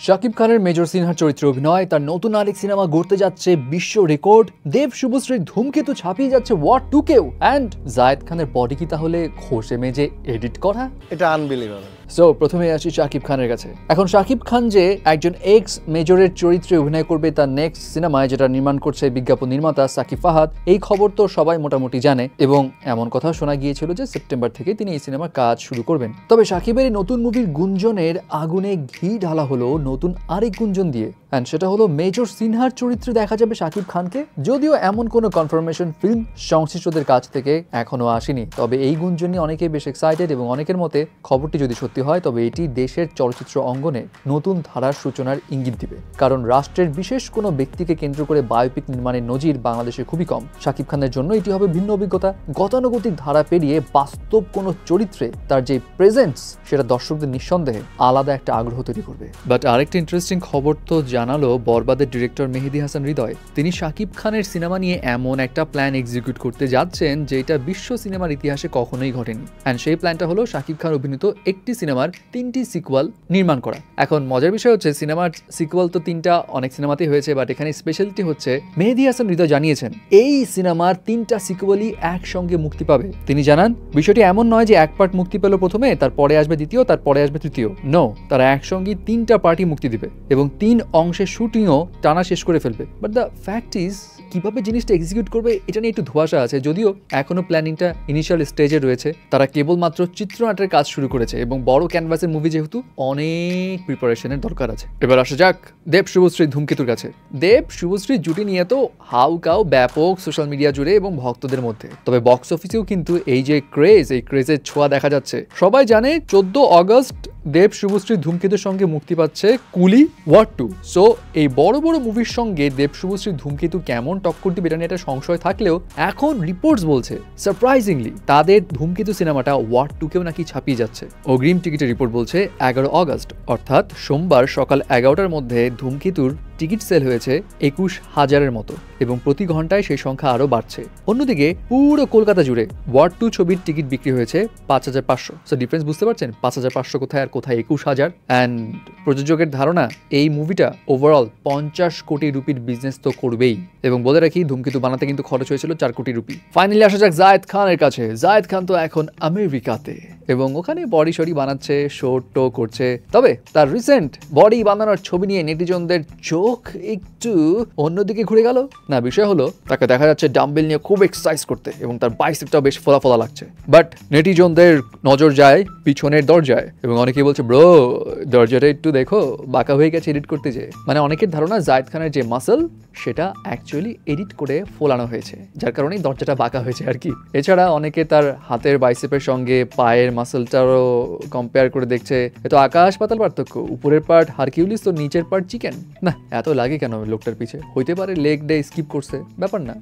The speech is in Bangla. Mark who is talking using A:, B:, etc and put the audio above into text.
A: শাকিব খানের মেজর সিনহার চরিত্রে অভিনয়, তার নতুন আরেক সিনেমা গড়তে যাচ্ছে বিশ্ব রেকর্ড, দেব শুভশ্রীর ধূমকেতু ছাপিয়ে যাচ্ছে ওয়ার 2 কেও, অ্যান্ড জায়েদ খানের বডি কি তাহলে ঘষে মেজে এডিট করা?
B: এটা আনবিলিভেবল।
A: সো প্রথমে আসি শাকিব খানের কাছে। এখন শাকিব খান যে একজন এক্স মেজরের চরিত্রে অভিনয় করবে তার নেক্সট সিনেমায়, যেটা নির্মাণ করছে বিজ্ঞাপন নির্মাতা সাকিব ফাহাদ, এই খবর তো সবাই মোটামুটি জানে এবং এমন কথা শোনা গিয়েছিল যে সেপ্টেম্বর থেকে তিনি এই সিনেমার কাজ শুরু করবেন। তবে শাকিবের এই নতুন মুভির গুঞ্জনের আগুনে ঘি ঢালা হলো নতুন আরেক গুঞ্জন দিয়ে, অ্যান্ড সেটা হলো মেজর সিনহার চরিত্রে দেখা যাবে শাকিব খানকে। যদিও এমন কোনো কনফার্মেশন ফিল্ম সংশ্লিষ্টদের কাছ থেকে এখনো আসেনি, তবে এই গুঞ্জন নিয়ে অনেকেই বেশ এক্সাইটেড এবং অনেকের মতে খবরটি যদি সত্যি হয় তবে এটি দেশের চলচ্চিত্র অঙ্গনে নতুন ধারার সূচনার ইঙ্গিত দিবে। কারণ রাষ্ট্রের বিশেষ কোনো ব্যক্তিকে কেন্দ্র করে বায়োপিক নির্মাণের নজির বাংলাদেশে খুবই কম। শাকিব খানের জন্য এটি হবে ভিন্ন অভিজ্ঞতা। গতানুগতিক ধারা পেরিয়ে বাস্তব কোনো চরিত্রে তার যে প্রেজেন্স, সেটা দর্শকদের নিঃসন্দেহে আলাদা একটা আগ্রহ তৈরি করবে। বাট আরেকটা ইন্টারেস্টিং খবর তো জানালো বরবাদের ডিরেক্টর মেহেদী হাসান হৃদয়। তিনি শাকিব খানের সিনেমা নিয়ে এমন একটা প্ল্যান এক্সিকিউট করতে যাচ্ছেন যেটা বিশ্ব সিনেমার ইতিহাসে কখনোই ঘটেনি, অ্যান্ড সেই প্ল্যানটা হলো শাকিব খান অভিনীত একটি সিনেমার 3টি সিকুয়াল নির্মাণ করা। এখন মজার বিষয় হচ্ছে সিনেমার সিকুয়াল তো 3টা অনেক সিনেমাতেই হয়েছে, বাট এখানে স্পেশালিটি হচ্ছে মেহেদী হাসান হৃদয় জানিয়েছেন এই সিনেমার 3টা সিকুয়ালই একসঙ্গে মুক্তি পাবে। তিনি জানান বিষয়টি এমন নয় যে এক পার্ট মুক্তি পেল প্রথমে, তারপরে আসবে দ্বিতীয়, তারপরে আসবে তৃতীয়। নো, তারা একসঙ্গে 3টা পার্টি মুক্তি দিবে এবং 3 অংশের শুটিংও টানা শেষ করে ফেলবে। বাট দ্য ফ্যাক্ট ইজ কিভাবে জিনিসটা এক্সিকিউট করবে এটা নিয়ে একটু ধোঁয়াশা আছে। যদিও এখনো প্ল্যানিংটা ইনিশিয়াল স্টেজে রয়েছে, তারা কেবলমাত্র চিত্রনাট্যের কাজ শুরু করেছে এবং বড় ক্যানভাসের মুভি যেহেতু অনেক প্রিপারেশনের দরকার আছে। এবার আসা যাক দেব শুভশ্রী ধূমকেতুর কাছে। দেব শুভশ্রীর জুটি নিয়ে তো হাউকাও ব্যাপক সোশ্যাল মিডিয়া জুড়ে এবং ভক্তদের মধ্যে, তবে বক্স অফিসেও কিন্তু এই যে ক্রেজ, এই ক্রেজের ছোঁয়া দেখা যাচ্ছে। সবাই জানে 14 অগস্ট দেব শুভশ্রীর ধূমকেতুর সঙ্গে মুক্তি পাচ্ছে কুলি ওয়ার 2। সো এই বড় বড় মুভির সঙ্গে দেব শুভশ্রীর ধূমকেতু কেমন টক্কর দিবে এটা নিয়ে একটা সংশয় থাকলেও এখন রিপোর্টস বলছে সারপ্রাইজিংলি তাদের ধূমকেতু সিনেমাটা ওয়ার 2 কেও নাকি ছাপিয়ে যাচ্ছে। অগ্রিম টিকিটের রিপোর্ট বলছে 11 অগস্ট অর্থাৎ সোমবার সকাল 11টার মধ্যে ধূমকেতুর টিকিট সেল হয়েছে 21,000-এর মতো এবং প্রতি ঘন্টায় সেই সংখ্যা আরও বাড়ছে। অন্যদিকে পুরো কলকাতা জুড়ে ওয়ার 2 ছবির টিকিট বিক্রি হয়েছে 5,500। সো ডিফারেন্স বুঝতে পারছেন, 5,500 কোথায় আর কোথায় 21,000। অ্যান্ড প্রযোজকের ধারণা এই মুভিটা ওভারঅল 50 কোটি রুপির বিজনেস তো করবেই। এবং বলে রাখি ধূমকেতু বানাতে কিন্তু খরচ হয়েছিল 4 কোটি রুপি। ফাইনালি আসা যাক জায়েদ খানের কাছে। জায়েদ খান তো এখন আমেরিকাতে এবং ওখানে বডি শডি বানাচ্ছে, শো টো করছে। তবে তার রিসেন্ট বডি বানানোর ছবি নিয়ে নেটিজনদের চোখ একটু অন্যদিকে ঘুরে গেল। না, বিষয় হলো তাকে দেখা যাচ্ছে ডাম্বেল নিয়ে খুব এক্সারসাইজ করতে এবং তার বাইসেপটাও বেশ ফোলা ফোলা লাগছে। বাট নেটিজনদের নজর যায় পিছনের দরজায় এবং অনেকেই বলছে ব্রো দরজাটা একটু দেখো বাঁকা হয়ে গেছে এডিট করতে যেয়ে। মানে অনেকের ধারণা জায়েদ খানের যে মাসল সেটা অ্যাকচুয়ালি এডিট করে ফোলানো হয়েছে, যার কারণেই দরজাটা বাঁকা হয়েছে আর কি। এছাড়া অনেকে তার হাতের বাইসেপের সঙ্গে পায়ের মাসলটারও কম্পেয়ার করে দেখছে, এ তো আকাশ পাতাল পার্থক্য। উপরের পার্ট হারকিউলিস তো নিচের পার্ট চিকেন। না, এত লাগে কেন লোকটার পিছে? হইতে পারে লেগ ডে স্কিপ করছে, ব্যাপার না।